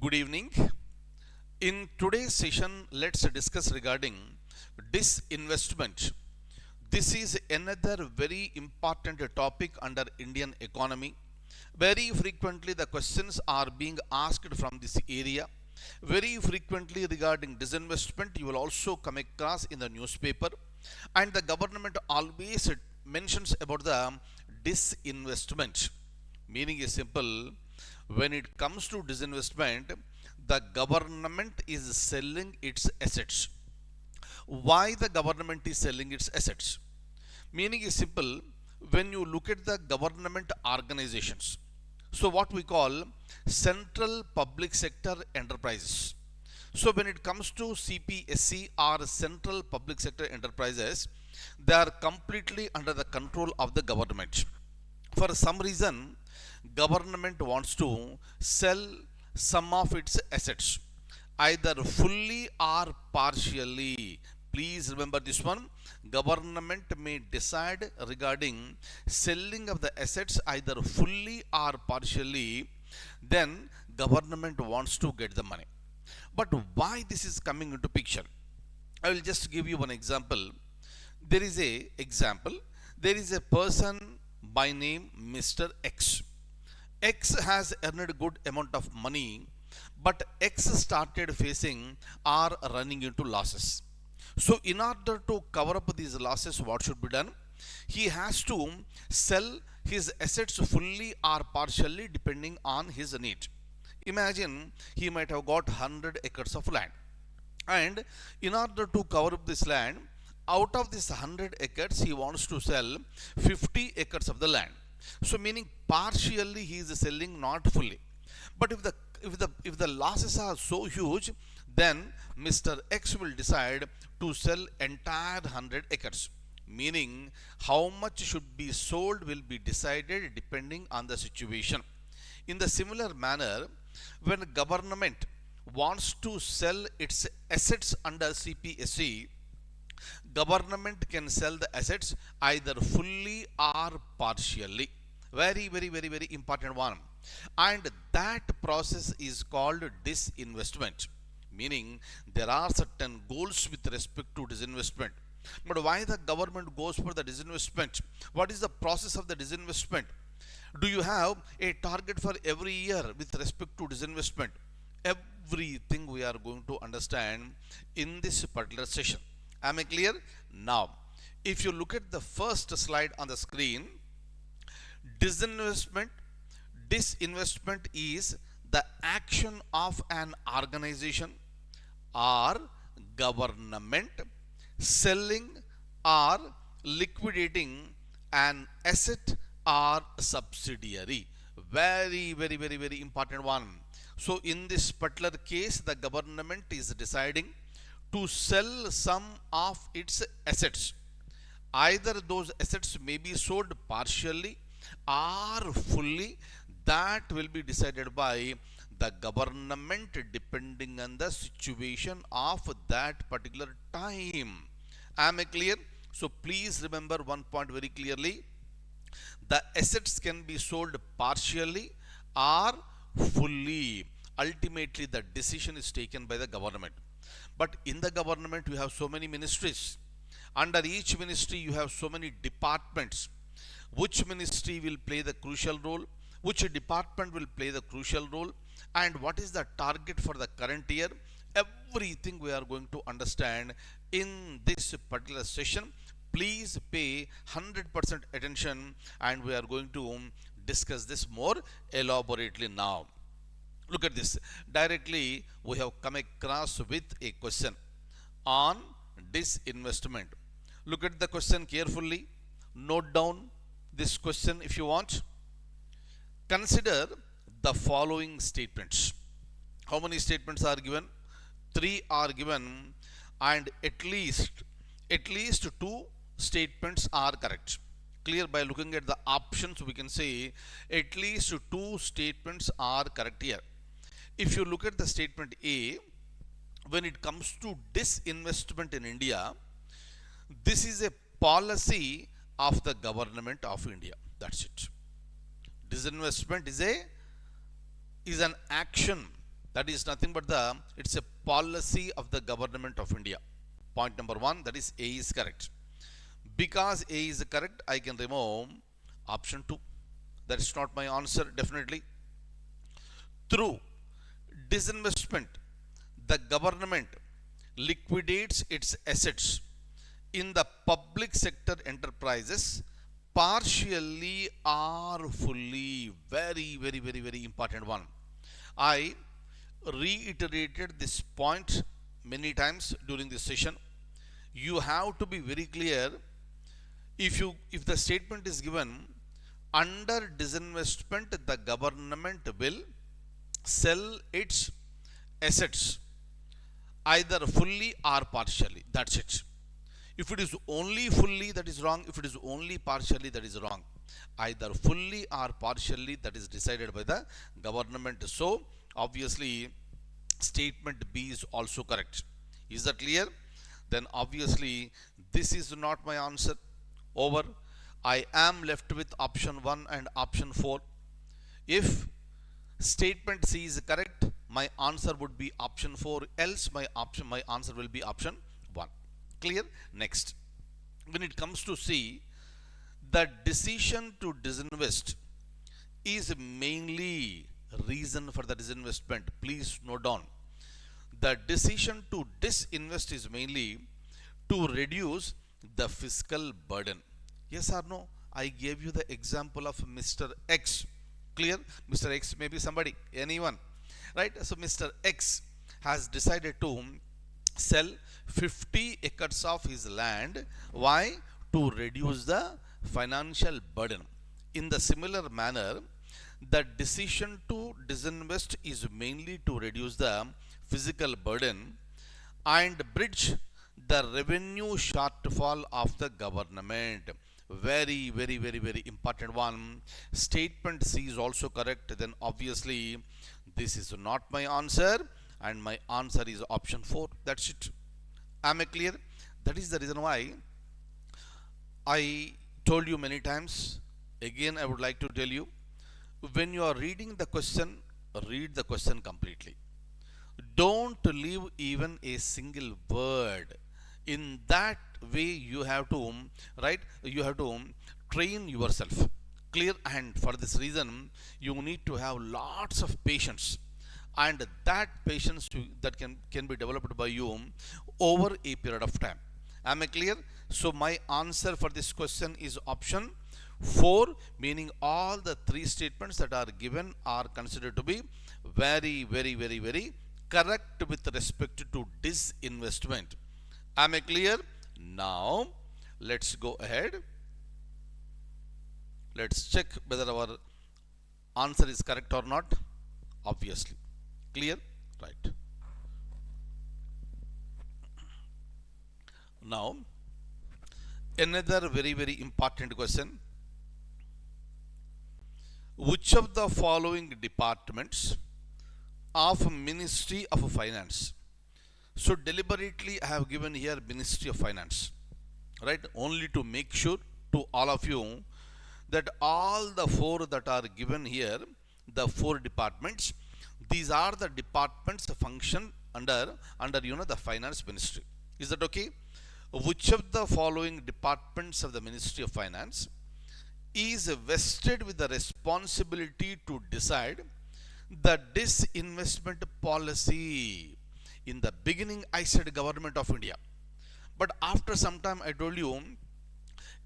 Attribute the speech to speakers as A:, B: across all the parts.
A: Good evening. In today's session, let's discuss regarding disinvestment. This is another very important topic under Indian economy. Very frequently, the questions are being asked from this area. Very frequently regarding disinvestment, you will also come across in the newspaper, and the government always mentions about the disinvestment. Meaning is simple. When it comes to disinvestment, the government is selling its assets. Why the government is selling its assets? Meaning is simple. When you look at the government organizations, so what we call central public sector enterprises. So when it comes to CPSC or central public sector enterprises, they are completely under the control of the government. For some reason, government wants to sell some of its assets, either fully or partially. Please remember this one. Government may decide regarding selling of the assets either fully or partially. Then government wants to get the money. But why this is coming into picture? I will just give you one example. There is a example. There is a person by name Mr. X. X has earned a good amount of money, but X started facing or running into losses. So, in order to cover up these losses, what should be done? He has to sell his assets fully or partially depending on his need. Imagine he might have got 100 acres of land, and in order to cover up this land, out of this 100 acres, he wants to sell 50 acres of the land. So meaning partially he is selling, not fully. But if the losses are so huge, then Mr. X will decide to sell entire 100 acres. Meaning how much should be sold will be decided depending on the situation. In the similar manner, when government wants to sell its assets under CPSC, government can sell the assets either fully or partially. Very important one. And that process is called disinvestment. Meaning there are certain goals with respect to disinvestment. But why the government goes for the disinvestment? What is the process of the disinvestment? Do you have a target for every year with respect to disinvestment? Everything we are going to understand in this particular session. Am I clear? Now, if you look at the first slide on the screen, disinvestment. Disinvestment is the action of an organization or government selling or liquidating an asset or subsidiary. Very important one. So in this particular case, the government is deciding to sell some of its assets. Either those assets may be sold partially or fully. That will be decided by the government depending on the situation of that particular time. Am I clear? So please remember one point very clearly. The assets can be sold partially or fully. Ultimately, the decision is taken by the government. But in the government, you have so many ministries. Under each ministry, you have so many departments. Which ministry will play the crucial role? Which department will play the crucial role? And what is the target for the current year? Everything we are going to understand in this particular session. Please pay 100% attention, and we are going to discuss this more elaborately now. Look at this. Directly, we have come across with a question on disinvestment. Look at the question carefully. Note down this question if you want. Consider the following statements. How many statements are given? 3 are given, and at least 2 statements are correct. Clear? By looking at the options, we can say at least 2 statements are correct here. If you look at the statement A, when it comes to disinvestment in India, this is a policy of the government of India. That's it. Disinvestment is an action That is nothing but it's a policy of the government of India. Point number one, that is A is correct. Because A is correct, I can remove option 2. That is not my answer, definitely. Through disinvestment, the government liquidates its assets in the public sector enterprises partially or fully. Very, very, very, very important one. I reiterated this point many times during this session. You have to be very clear. If the statement is given under disinvestment, the government will sell its assets either fully or partially. That's it. If it is only fully, that is wrong. If it is only partially, that is wrong. Either fully or partially, that is decided by the government. So obviously statement B is also correct. Is that clear? Then obviously this is not my answer. Over. I am left with option 1 and option 4. If statement C is correct, my answer would be option 4, else my answer will be option 1. Clear? Next, when it comes to C, the decision to disinvest is mainly reason for the disinvestment. Please note down. The decision to disinvest is mainly to reduce the fiscal burden. Yes or no? I gave you the example of Mr. X. Clear? Mr. X may be somebody, anyone, right? So Mr. X has decided to sell 50 acres of his land. Why? To reduce the financial burden. In the similar manner, the decision to disinvest is mainly to reduce the physical burden and bridge the revenue shortfall of the government. Very, very, very, very important one. Statement C is also correct. Then obviously this is not my answer, and my answer is option 4. That's it. Am I clear? That is the reason why I told you many times. Again, I would like to tell you, when you are reading the question, read the question completely. Don't leave even a single word. In that way, you have to, right? You have to train yourself. Clear? And for this reason, you need to have lots of patience. And that patience that can be developed by you over a period of time. Am I clear? So my answer for this question is option 4, meaning all the 3 statements that are given are considered to be very, very, very, very correct with respect to disinvestment. Am I clear? Now let's go ahead. Let's check whether our answer is correct or not. Obviously. Clear? Right. Now, another very, very important question. Which of the following departments of Ministry of Finance? So deliberately I have given here Ministry of Finance, right? Only to make sure to all of you that all the 4 that are given here, the 4 departments, these are the departments function under the Finance Ministry. Is that okay? Which of the following departments of the Ministry of Finance is vested with the responsibility to decide the disinvestment policy? In the beginning, I said Government of India. But after some time, I told you,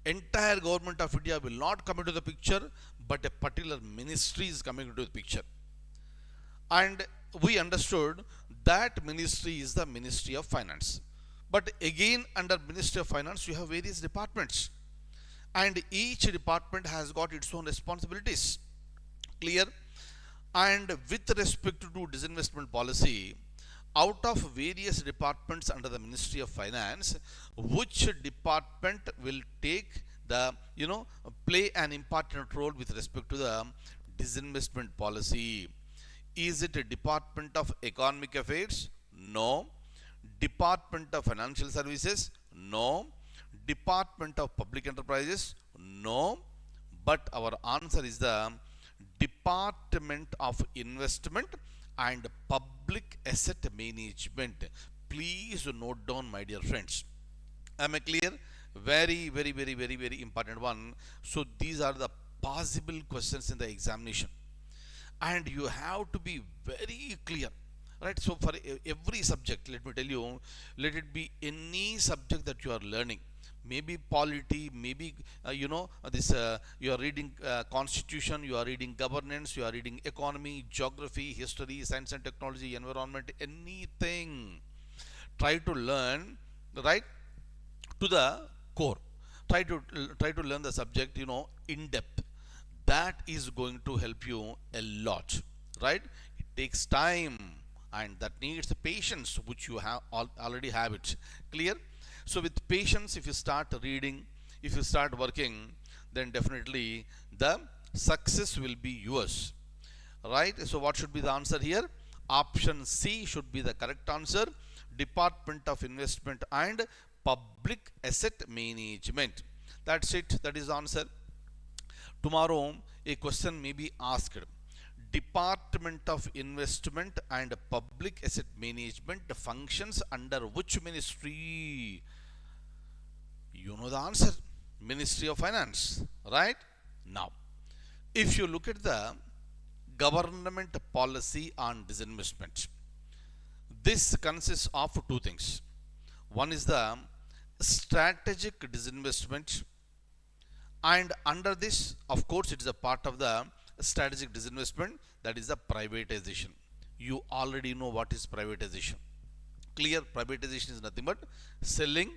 A: entire Government of India will not come into the picture, but a particular ministry is coming into the picture. And we understood that ministry is the Ministry of Finance. But again, under Ministry of Finance, you have various departments. And each department has got its own responsibilities. Clear? And with respect to disinvestment policy, out of various departments under the Ministry of Finance, which department will take the, play an important role with respect to the disinvestment policy? Is it a Department of Economic Affairs? No. Department of Financial Services? No. Department of Public Enterprises? No. But our answer is the Department of Investment and Public public asset management. Please note down, my dear friends. Am I clear? Very important one. So these are the possible questions in the examination, and you have to be very clear, right? So for every subject, let me tell you, let it be any subject that you are learning, maybe polity, maybe this you are reading constitution, you are reading governance, you are reading economy, geography, history, science and technology, environment, anything, try to learn, right, to the core. Try to learn the subject, in depth. That is going to help you a lot, right? It takes time, and that needs patience, which you have already have it. Clear? So with patience, if you start reading, if you start working, then definitely the success will be yours, right? So what should be the answer here? Option C should be the correct answer. Department of Investment and Public Asset Management. That's it. That is the answer. Tomorrow a question may be asked. Department of Investment and Public Asset Management functions under which ministry? You know the answer. Ministry of Finance, right? Now, if you look at the government policy on disinvestment, this consists of two things. One is the strategic disinvestment, and under this, of course, it is a part of the strategic disinvestment, that is the privatization. You already know what is privatization. Clear? Privatization is nothing but selling,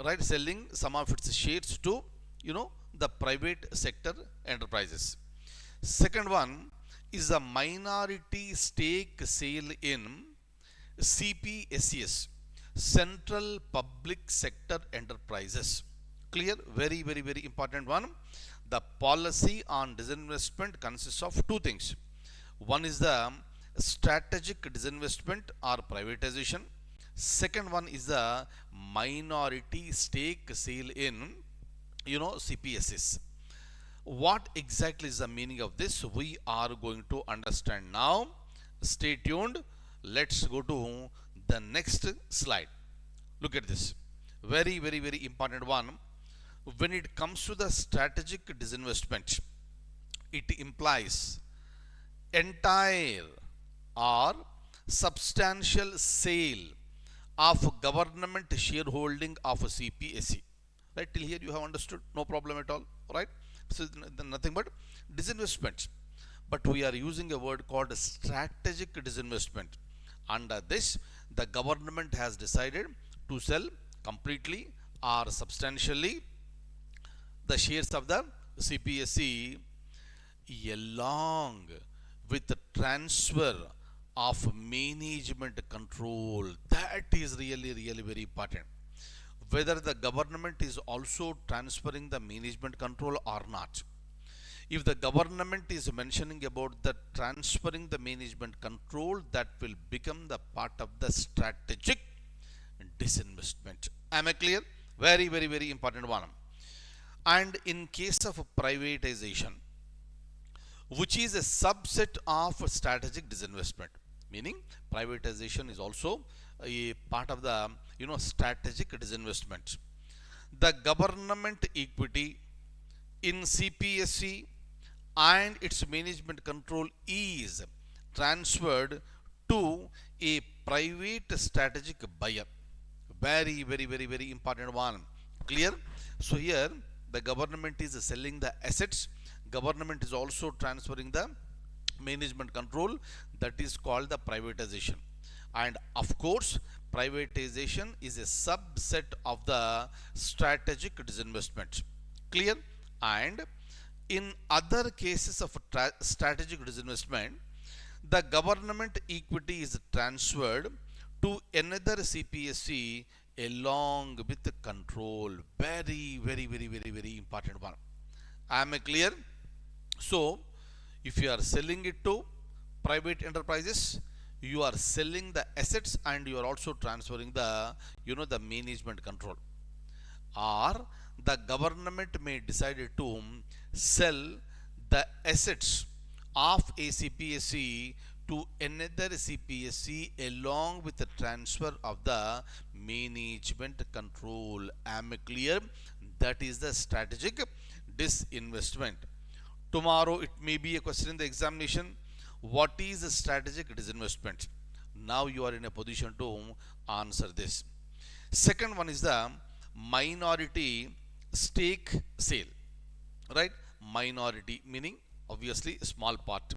A: right? Selling some of its shares to, the private sector enterprises. Second one is a minority stake sale in CPSCs, Central Public Sector Enterprises. Clear? Very important one. The policy on disinvestment consists of two things. One is the strategic disinvestment or privatization. Second one is the minority stake sale in, CPSCs. What exactly is the meaning of this? We are going to understand now. Stay tuned. Let's go to the next slide. Look at this. Very important one. When it comes to the strategic disinvestment, it implies entire or substantial sale of government shareholding of a CPSC. Right? Till here you have understood? No problem at all. Right? So nothing but disinvestment. But we are using a word called strategic disinvestment. Under this, the government has decided to sell completely or substantially the shares of the CPSC along with the transfer of management control. That is really very important. Whether the government is also transferring the management control or not. If the government is mentioning about the transferring the management control, that will become the part of the strategic disinvestment. Am I clear? Very important one. And in case of privatization, which is a subset of strategic disinvestment, meaning privatization is also a part of the strategic disinvestment. The government equity in CPSC and its management control is transferred to a private strategic buyer. Very important one. Clear? So here the government is selling the assets. Government is also transferring the management control. That is called the privatization. And of course, privatization is a subset of the strategic disinvestment. Clear? And in other cases of strategic disinvestment, the government equity is transferred to another CPSC along with the control. Very important one. Am I clear? So, if you are selling it to private enterprises, you are selling the assets and you are also transferring the the management control. Or the government may decide to sell the assets of a CPSC to another CPSC along with the transfer of the management control. Am I clear? That is the strategic disinvestment. Tomorrow it may be a question in the examination. What is the strategic disinvestment? Now you are in a position to answer this. Second one is the minority stake sale, right? Minority meaning obviously a small part,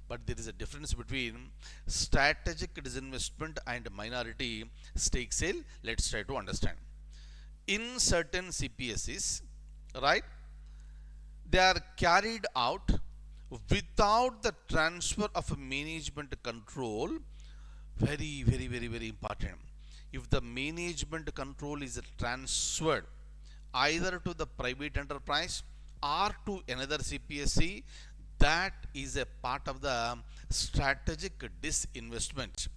A: but there is a difference between strategic disinvestment and minority stake sale. Let's try to understand. In certain CPSCs, right, they are carried out without the transfer of management control. Very important. If the management control is transferred either to the private enterprise or to another CPSC, that is a part of the strategic disinvestment.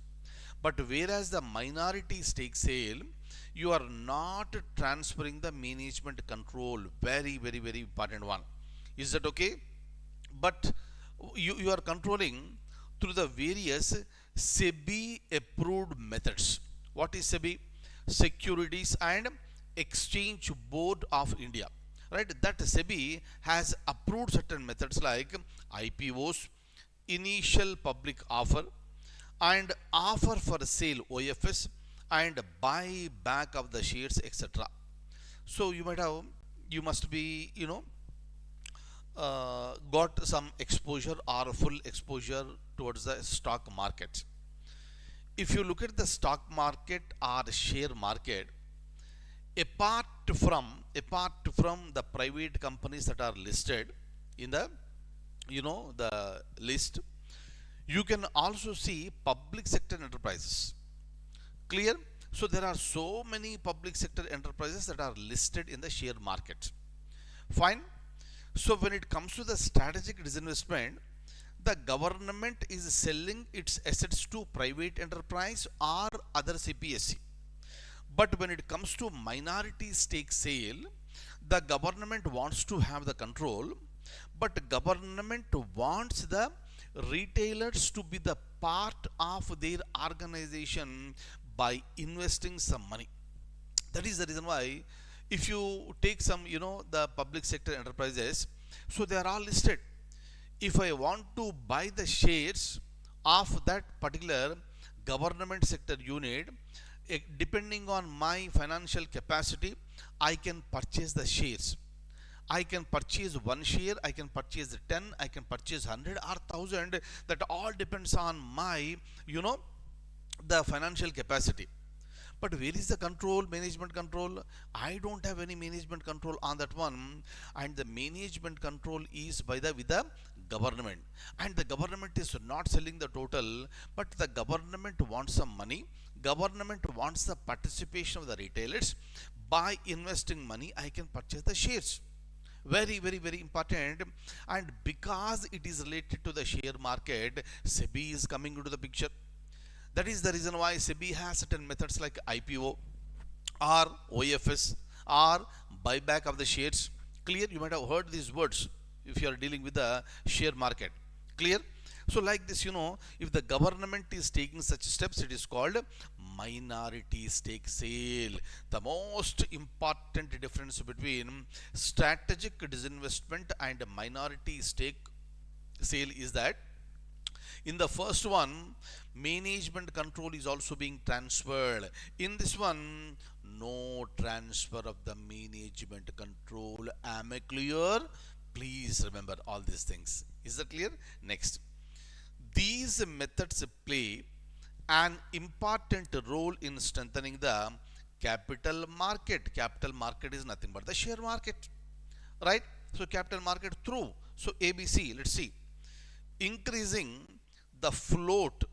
A: But whereas the minority stake sale, you are not transferring the management control. Very important one. Is that okay? But you are controlling through the various SEBI approved methods. What is SEBI? Securities and Exchange Board of India. Right? That SEBI has approved certain methods like IPOs, initial public offer, and offer for sale OFS, and buyback of the shares, etc. So you must be got some exposure or full exposure towards the stock market. If you look at the stock market or share market, apart from the private companies that are listed in the the list, you can also see public sector enterprises. Clear? So there are so many public sector enterprises that are listed in the share market. Fine. So when it comes to the strategic disinvestment, the government is selling its assets to private enterprise or other CPSC. But when it comes to minority stake sale, the government wants to have the control, but government wants the retailers to be the part of their organization by investing some money. That is the reason why if you take some the public sector enterprises, so they are all listed. If I want to buy the shares of that particular government sector unit, depending on my financial capacity, I can purchase the shares. I can purchase one share, I can purchase 10, I can purchase 100 or 1000. That all depends on my the financial capacity. But where is the control, management control? I don't have any management control on that one, and the management control is with the government, and the government is not selling the total, but the government wants some money. Government wants the participation of the retailers. By investing money, I can purchase the shares. Very important. And because it is related to the share market, SEBI is coming into the picture. That is the reason why SEBI has certain methods like IPO or OFS or buyback of the shares. Clear? You might have heard these words if you are dealing with the share market. Clear? So like this, if the government is taking such steps, it is called minority stake sale. The most important difference between strategic disinvestment and minority stake sale is that in the first one, management control is also being transferred. In this one, no transfer of the management control. Am I clear? Please remember all these things. Is that clear? Next. These methods play an important role in strengthening the capital market. Capital market is nothing but the share market, right? So capital market through. So ABC, let's see. Increasing the float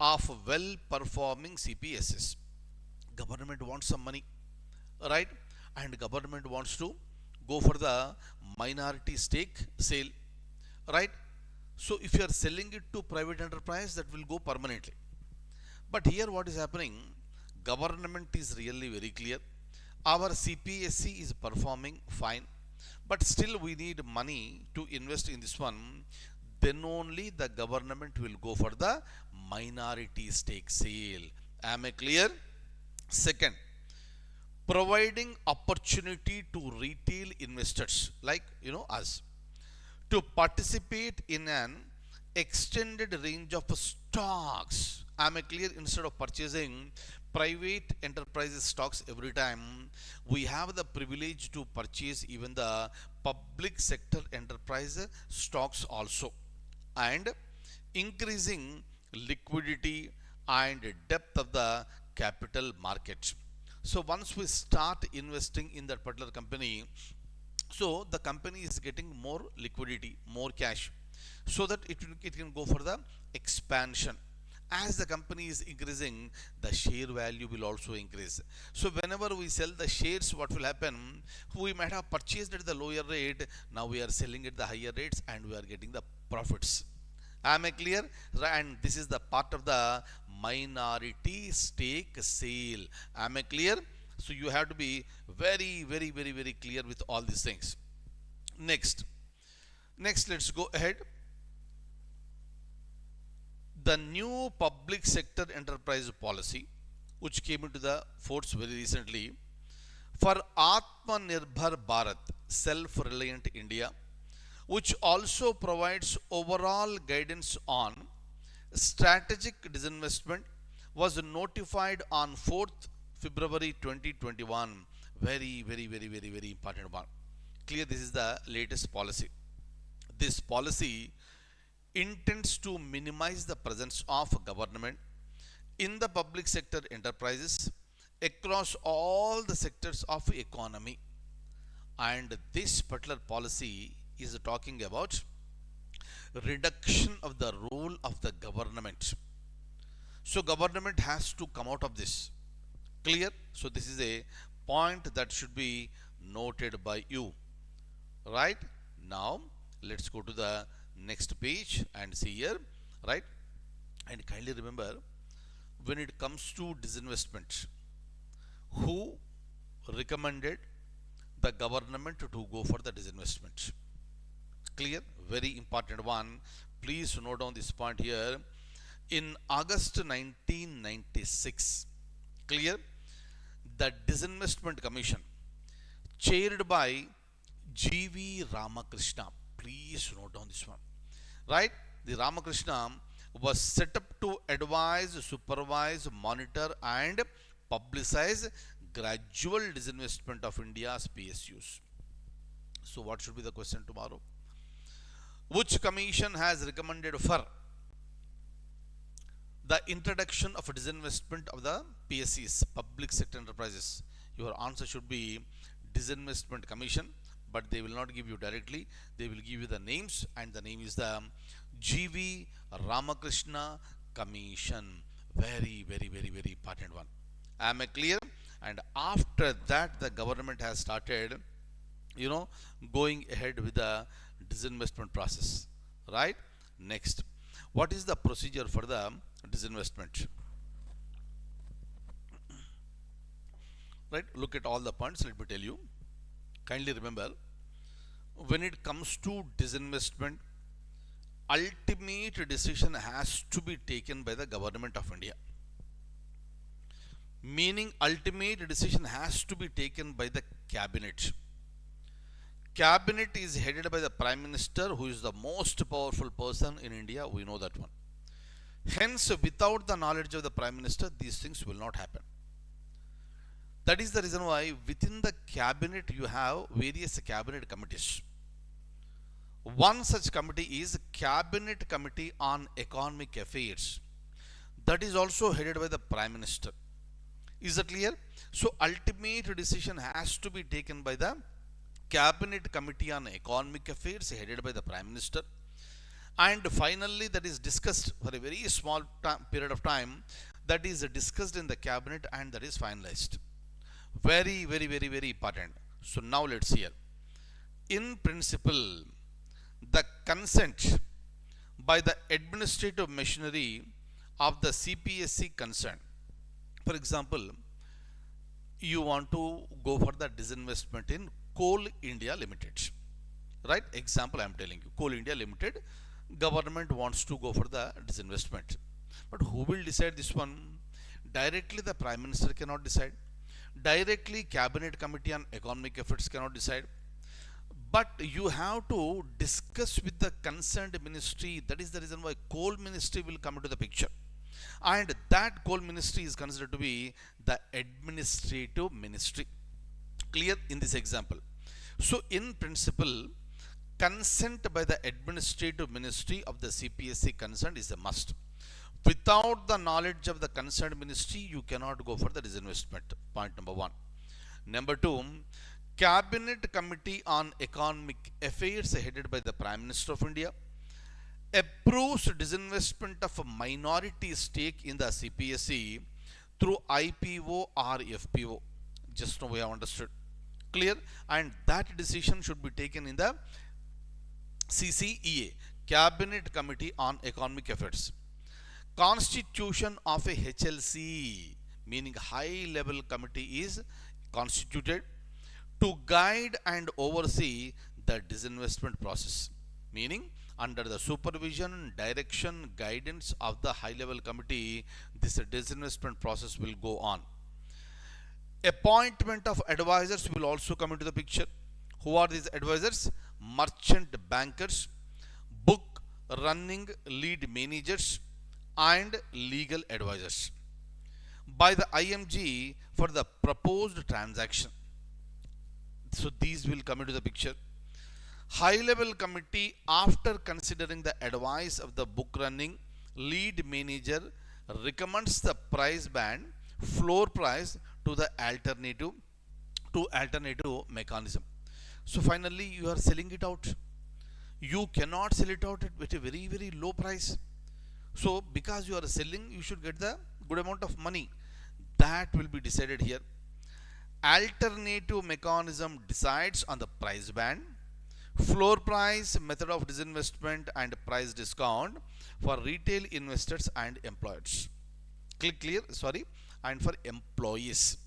A: of well-performing CPSs. Government wants some money, right? And government wants to go for the minority stake sale, right? So if you are selling it to private enterprise, that will go permanently. But here what is happening? Government is really very clear. Our CPSC is performing fine, but still we need money to invest in this one. then only the government will go for the minority stake sale. Am I clear? Second, providing opportunity to retail investors like us to participate in an extended range of stocks. Am I clear? Instead of purchasing private enterprises stocks every time, we have the privilege to purchase even the public sector enterprise stocks also, and increasing liquidity and depth of the capital market. So once we start investing in that particular company, so the company is getting more liquidity, more cash, so that it can go for the expansion. As the company is increasing, the share value will also increase. So whenever we sell the shares, what will happen? We might have purchased at the lower rate, now we are selling at the higher rates and we are getting the profits. Am I clear? And this is the part of the minority stake sale. Am I clear? So you have to be very clear with all these things. Next, let's go ahead. The new public sector enterprise policy, which came into the force very recently, for Atmanirbhar Bharat, self-reliant India, which also provides overall guidance on strategic disinvestment, was notified on 4th February 2021. Very important one. Clear, this is the latest policy. This policy intends to minimize the presence of government in the public sector enterprises across all the sectors of economy. And this particular policy is talking about reduction of the role of the government. So government has to come out of this. Clear? So this is a point that should be noted by you. Right? Now let's go to the next page and see here. Right? And kindly remember, when it comes to disinvestment, who recommended the government to go for the disinvestment? Clear? Very important one. Please note down this point here. In August 1996, clear, the Disinvestment Commission, chaired by G.V. Ramakrishna, please note down this one, right? The Ramakrishna was set up to advise, supervise, monitor and publicize gradual disinvestment of India's PSUs. So what should be the question tomorrow? Which commission has recommended for the introduction of disinvestment of the PSCs, public sector enterprises? Your answer should be Disinvestment Commission, but they will not give you directly. They will give you the names, and the name is the G.V. Ramakrishna Commission. Very important one. Am I clear? And after that, the government has started, going ahead with the disinvestment process. Right? Next, what is the procedure for the disinvestment? Right? Look at all the points. Let me tell you. Kindly remember, when it comes to disinvestment, ultimate decision has to be taken by the government of India. Meaning, ultimate decision has to be taken by the cabinet. Cabinet is headed by the Prime Minister, who is the most powerful person in India. We know that one. Hence, without the knowledge of the Prime Minister, these things will not happen. That is the reason why within the cabinet you have various cabinet committees. One such committee is Cabinet Committee on Economic Affairs. That is also headed by the Prime Minister. Is that clear? So ultimate decision has to be taken by the Cabinet Committee on Economic Affairs, headed by the Prime Minister. And finally, that is discussed for a very small period of time. That is discussed in the cabinet and that is finalized. Very important. So now let's see here. In principle, the consent by the administrative machinery of the CPSC concerned. For example, you want to go for the disinvestment in Coal India Limited. Right? Example I am telling you. Coal India Limited. government wants to go for the disinvestment. But who will decide this one? Directly the Prime Minister cannot decide. Directly Cabinet Committee on Economic Affairs cannot decide. But you have to discuss with the concerned ministry. That is the reason why coal ministry will come into the picture. And that coal ministry is considered to be the administrative ministry. Clear in this example. So in principle, consent by the administrative ministry of the CPSC concerned is a must. Without the knowledge of the concerned ministry, you cannot go for the disinvestment. Point number one. Number two, Cabinet Committee on Economic Affairs headed by the Prime Minister of India approves disinvestment of a minority stake in the CPSC through IPO or FPO. Just now we have understood. Clear? And that decision should be taken in the CCEA, Cabinet Committee on Economic Affairs. Constitution of a HLC, meaning high level committee, is constituted to guide and oversee the disinvestment process, meaning under the supervision, direction, guidance of the high level committee, this disinvestment process will go on. Appointment of advisors will also come into the picture. Who are these advisors? Merchant bankers, book running lead managers, and legal advisors by the IMG for the proposed transaction. So these will come into the picture. High level committee, after considering the advice of the book running lead manager, recommends the price band, floor price to the alternative mechanism. So finally you are selling it out. You cannot sell it out at a very, very low price. So because you are selling, you should get the good amount of money. That will be decided here. Alternative mechanism decides on the price band, floor price, method of disinvestment, and price discount for retail investors and employers. Clear? Sorry. And for employees.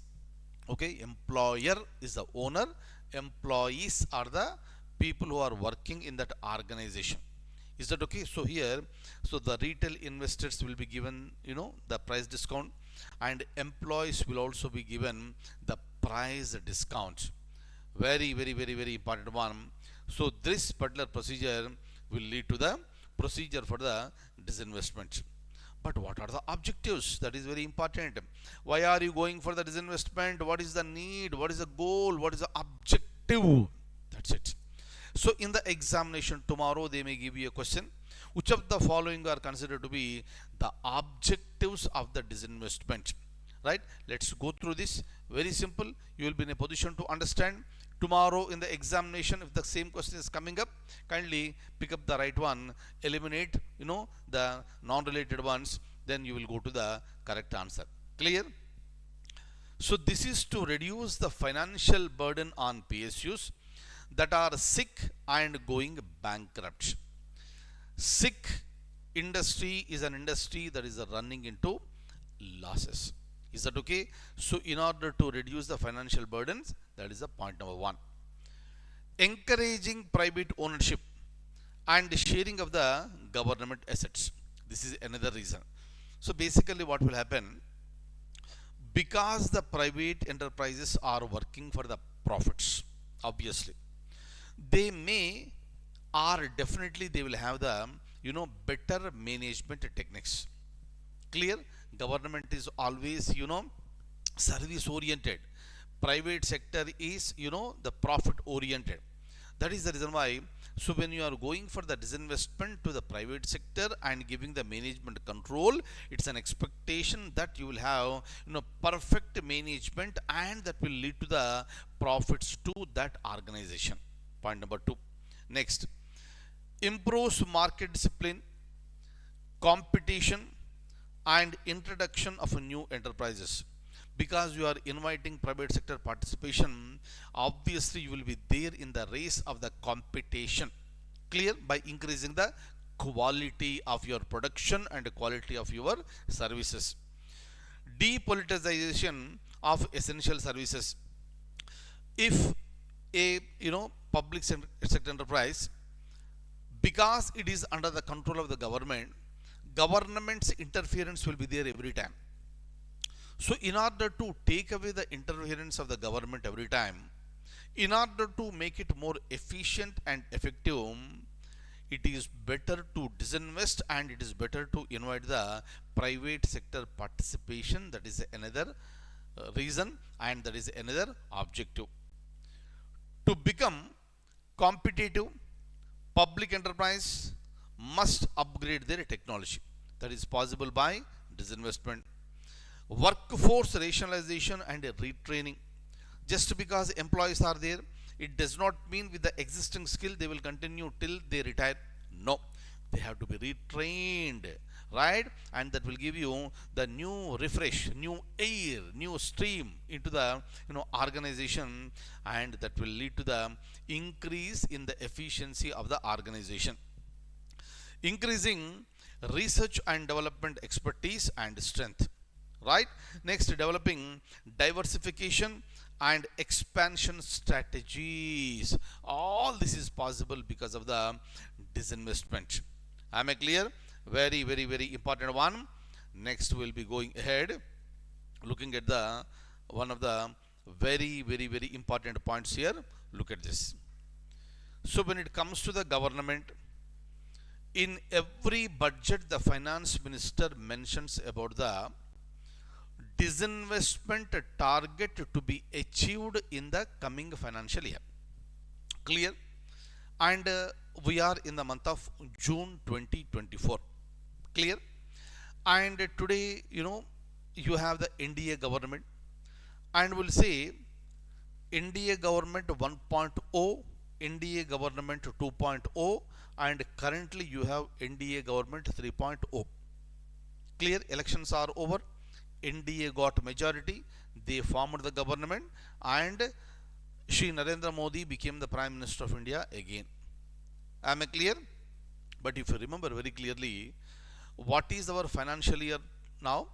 A: Okay. Employer is the owner. Employees are the people who are working in that organization. Is that okay? So here, so the retail investors will be given, the price discount, and employees will also be given the price discount. Very, very, very, very important one. So this particular procedure will lead to the procedure for the disinvestment. But what are the objectives? That is very important. Why are you going for the disinvestment? What is the need? What is the goal? What is the objective? That's it. So in the examination tomorrow, they may give you a question. Which of the following are considered to be the objectives of the disinvestment? Right? Let's go through this. Very simple. You will be in a position to understand. Tomorrow in the examination, if the same question is coming up, kindly pick up the right one, eliminate, the non-related ones, then you will go to the correct answer. Clear? So this is to reduce the financial burden on PSUs that are sick and going bankrupt. Sick industry is an industry that is running into losses. Is that okay? So in order to reduce the financial burdens, that is the point number one. Encouraging private ownership and sharing of the government assets. This is another reason. So basically what will happen, because the private enterprises are working for the profits, obviously, they may or definitely they will have the, better management techniques. Clear? Government is always, service oriented. Private sector is, the profit oriented. That is the reason why. So when you are going for the disinvestment to the private sector and giving the management control, it's an expectation that you will have, perfect management, and that will lead to the profits to that organization. Point number two. Next, improves market discipline, competition, and introduction of new enterprises. Because you are inviting private sector participation, obviously you will be there in the race of the competition. Clear? By increasing the quality of your production and quality of your services. Depoliticization of essential services. If a public sector enterprise Because it is under the control of the government, government's interference will be there every time. So in order to take away the interference of the government every time, in order to make it more efficient and effective, it is better to disinvest and it is better to invite the private sector participation. That is another reason and that is another objective. To become competitive, public enterprise must upgrade their technology. That is possible by disinvestment. Workforce rationalization and retraining. Just because employees are there, it does not mean with the existing skill they will continue till they retire. No, they have to be retrained, right? And that will give you the new refresh, new air, new stream into the organization, and that will lead to the increase in the efficiency of the organization. Increasing research and development expertise and strength, right? Next, developing diversification and expansion strategies. All this is possible because of the disinvestment. Am I clear? Very, very, very important one. Next, we'll be going ahead looking at the one of the very, very, very important points here. Look at this. So when it comes to the government, in every budget the finance minister mentions about the disinvestment target to be achieved in the coming financial year. Clear? And we are in the month of June 2024. Clear? And today, you have the NDA government, and we'll say NDA government 1.0, NDA government 2.0, and currently you have NDA government 3.0. Clear? Elections are over. NDA got majority. They formed the government, and Shri Narendra Modi became the Prime Minister of India again. Am I clear? But if you remember very clearly, what is our financial year now?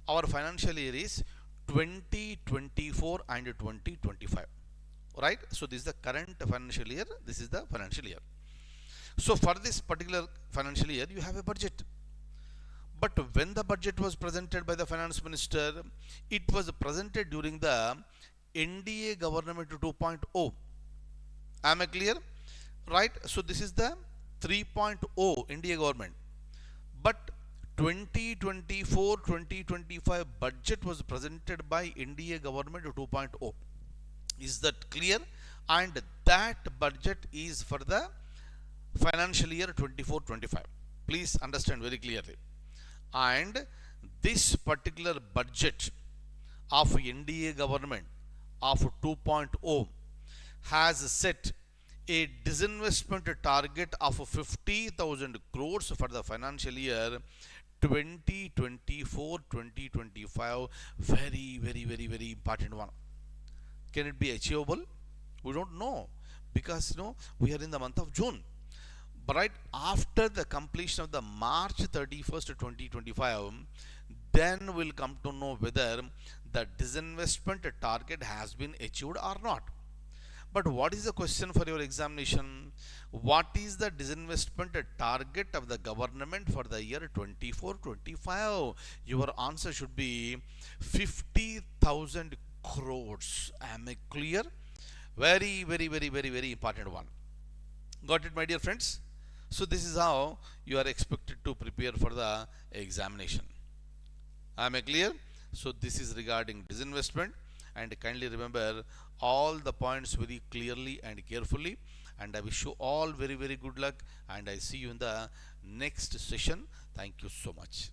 A: Our financial year is 2024 and 2025. Right? So this is the current financial year. This is the financial year. So for this particular financial year, you have a budget. But when the budget was presented by the finance minister, it was presented during the NDA government 2.0. Am I clear? Right? So this is the 3.0 NDA government. But 2024-2025 budget was presented by NDA government 2.0. Is that clear? And that budget is for the financial year 24-25. Please understand very clearly. And this particular budget of NDA government of 2.0 has set a disinvestment target of 50,000 crores for the financial year 2024-2025. Very, very, very, very important one. Can it be achievable? We don't know, because we are in the month of June. But right after the completion of the March 31st, 2025, then we'll come to know whether the disinvestment target has been achieved or not. But what is the question for your examination? What is the disinvestment target of the government for the year 24-25? Your answer should be 50,000 crores. Am I clear? Very, very, very, very, very important one. Got it, my dear friends? So this is how you are expected to prepare for the examination. Am I clear? So this is regarding disinvestment, and kindly remember all the points very clearly and carefully, and I wish you all very, very good luck, and I see you in the next session. Thank you so much.